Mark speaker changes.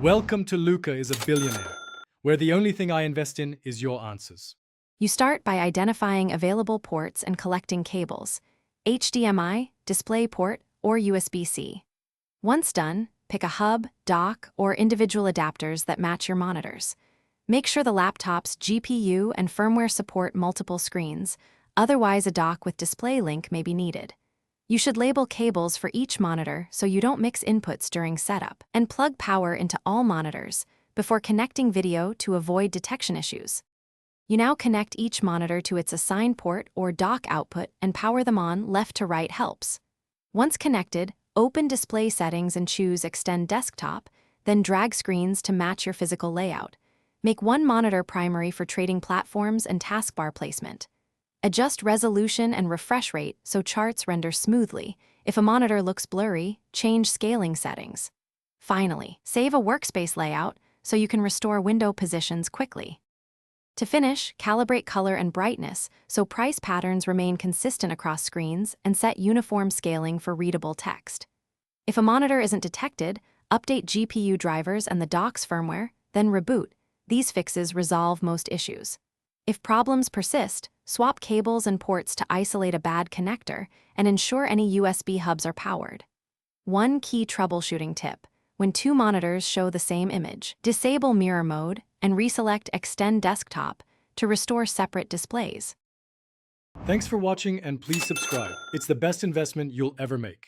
Speaker 1: Welcome to Luca is a Billionaire, where the only thing I invest in is your answers.
Speaker 2: You start by identifying available ports and collecting cables: HDMI, DisplayPort, or USB-C. Once done, pick a hub, dock, or individual adapters that match your monitors. Make sure the laptop's GPU and firmware support multiple screens, otherwise a dock with display link may be needed. You should label cables for each monitor so you don't mix inputs during setup, and plug power into all monitors before connecting video to avoid detection issues. You now connect each monitor to its assigned port or dock output and power them on left to right helps. Once connected, open display settings and choose Extend Desktop, then drag screens to match your physical layout. Make one monitor primary for trading platforms and taskbar placement. Adjust resolution and refresh rate so charts render smoothly. If a monitor looks blurry, change scaling settings. Finally, save a workspace layout so you can restore window positions quickly. To finish, calibrate color and brightness so price patterns remain consistent across screens, and set uniform scaling for readable text. If a monitor isn't detected, update GPU drivers and the dock's firmware, then reboot. These fixes resolve most issues. If problems persist, swap cables and ports to isolate a bad connector and ensure any USB hubs are powered. One key troubleshooting tip: when two monitors show the same image, disable mirror mode and reselect Extend Desktop to restore separate displays.
Speaker 1: Thanks for watching, and please subscribe. It's the best investment you'll ever make.